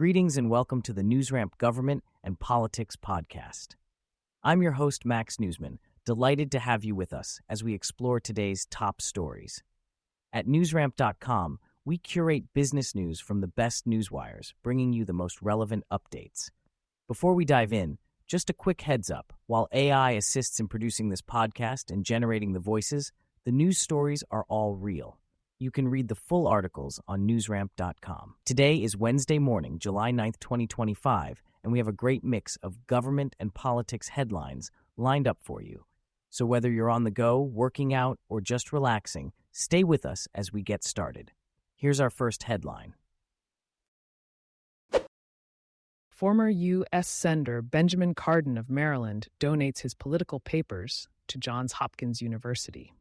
Greetings and welcome to the NewsRamp Government and Politics Podcast. I'm your host, Max Newsman, delighted to have you with us as we explore today's top stories. At newsramp.com, we curate business news from the best newswires, bringing you the most relevant updates. Before we dive in, just a quick heads up. While AI assists in producing this podcast and generating the voices, the news stories are all real. You can read the full articles on newsramp.com. Today is Wednesday morning, July 9th, 2025, and we have a great mix of government and politics headlines lined up for you. So whether you're on the go, working out, or just relaxing, stay with us as we get started. Here's our first headline. Former U.S. Senator Benjamin Cardin of Maryland donates his political papers to Johns Hopkins University.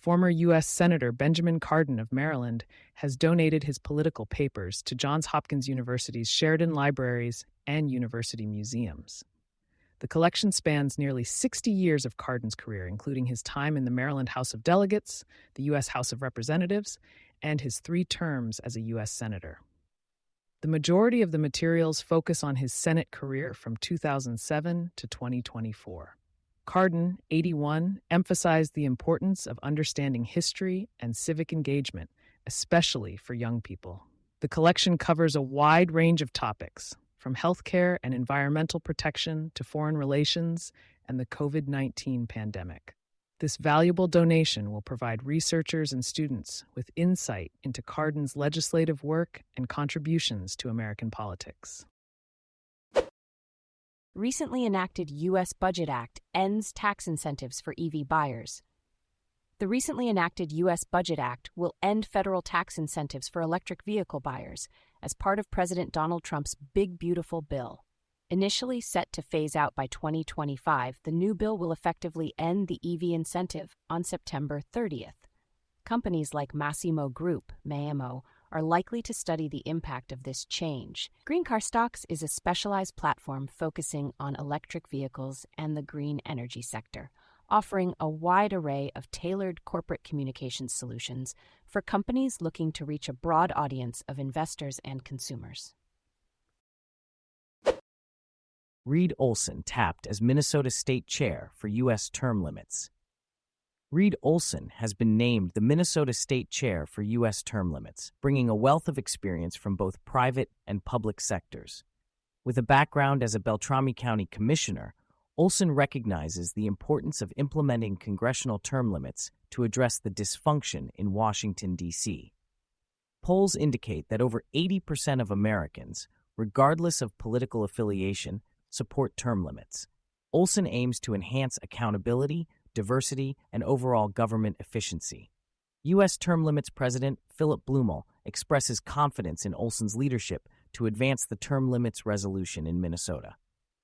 Former U.S. Senator Benjamin Cardin of Maryland has donated his political papers to Johns Hopkins University's Sheridan Libraries and University Museums. The collection spans nearly 60 years of Cardin's career, including his time in the Maryland House of Delegates, the U.S. House of Representatives, and his 3 terms as a U.S. Senator. The majority of the materials focus on his Senate career from 2007 to 2024. Cardin, 81, emphasized the importance of understanding history and civic engagement, especially for young people. The collection covers a wide range of topics, from healthcare and environmental protection to foreign relations and the COVID-19 pandemic. This valuable donation will provide researchers and students with insight into Cardin's legislative work and contributions to American politics. Recently enacted U.S. Budget Act ends tax incentives for EV buyers. The recently enacted U.S. Budget Act will end federal tax incentives for electric vehicle buyers as part of President Donald Trump's Big Beautiful Bill. Initially set to phase out by 2025, the new bill will effectively end the EV incentive on September 30th. Companies like Massimo Group, MAMO, are likely to study the impact of this change. Green Car Stocks is a specialized platform focusing on electric vehicles and the green energy sector, offering a wide array of tailored corporate communications solutions for companies looking to reach a broad audience of investors and consumers. Reed Olson tapped as Minnesota State Chair for U.S. term limits. Reed Olson has been named the Minnesota State Chair for U.S. term limits, bringing a wealth of experience from both private and public sectors. With a background as a Beltrami County Commissioner, Olson recognizes the importance of implementing congressional term limits to address the dysfunction in Washington, D.C. Polls indicate that over 80% of Americans, regardless of political affiliation, support term limits. Olson aims to enhance accountability, diversity, and overall government efficiency. U.S. Term Limits President Philip Blumel expresses confidence in Olson's leadership to advance the term limits resolution in Minnesota.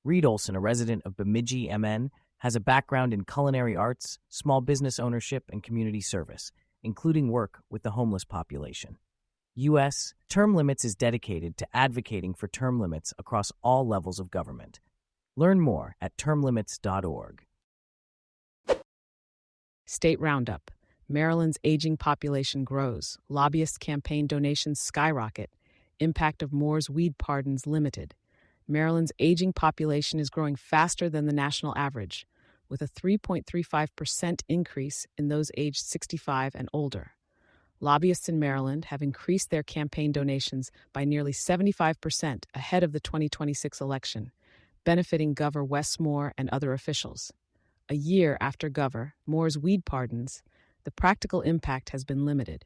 Reed Olson, a resident of Bemidji, MN, has a background in culinary arts, small business ownership, and community service, including work with the homeless population. U.S. Term Limits is dedicated to advocating for term limits across all levels of government. Learn more at termlimits.org. State Roundup. Maryland's aging population grows. Lobbyist campaign donations skyrocket. Impact of Moore's weed pardons limited. Maryland's aging population is growing faster than the national average, with a 3.35% increase in those aged 65 and older. Lobbyists in Maryland have increased their campaign donations by nearly 75% ahead of the 2026 election, benefiting Governor Wes Moore and other officials. A year after Governor Moore's weed pardons, the practical impact has been limited.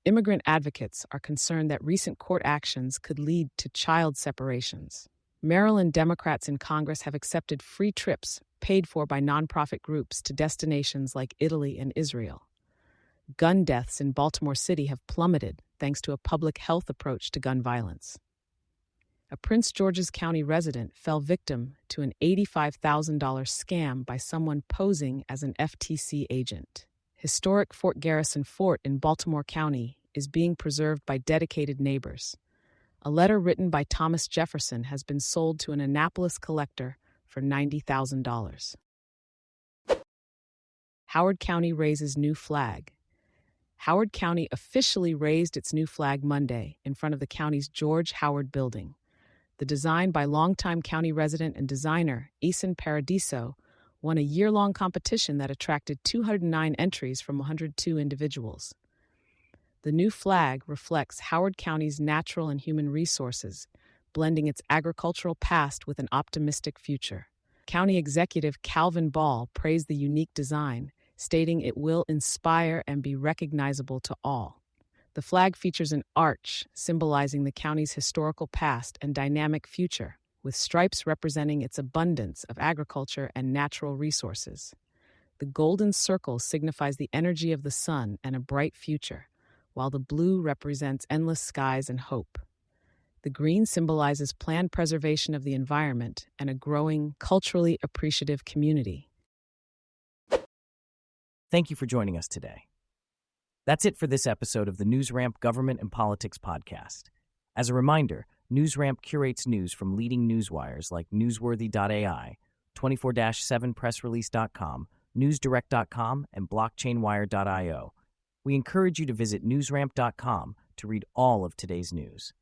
Immigrant advocates are concerned that recent court actions could lead to child separations. Maryland Democrats in Congress have accepted free trips paid for by nonprofit groups to destinations like Italy and Israel. Gun deaths in Baltimore City have plummeted thanks to a public health approach to gun violence. A Prince George's County resident fell victim to an $85,000 scam by someone posing as an FTC agent. Historic Fort Garrison Fort in Baltimore County is being preserved by dedicated neighbors. A letter written by Thomas Jefferson has been sold to an Annapolis collector for $90,000. Howard County raises new flag. Howard County officially raised its new flag Monday in front of the county's George Howard Building, The design by longtime county resident and designer Eason Paradiso won a year-long competition that attracted 209 entries from 102 individuals. The new flag reflects Howard County's natural and human resources, blending its agricultural past with an optimistic future. County Executive Calvin Ball praised the unique design, stating it will inspire and be recognizable to all. The flag features an arch symbolizing the county's historical past and dynamic future, with stripes representing its abundance of agriculture and natural resources. The golden circle signifies the energy of the sun and a bright future, while the blue represents endless skies and hope. The green symbolizes planned preservation of the environment and a growing, culturally appreciative community. Thank you for joining us today. That's it for this episode of the NewsRamp Government and Politics Podcast. As a reminder, NewsRamp curates news from leading newswires like Newsworthy.ai, 24/7pressrelease.com, NewsDirect.com, and BlockchainWire.io. We encourage you to visit newsramp.com to read all of today's news.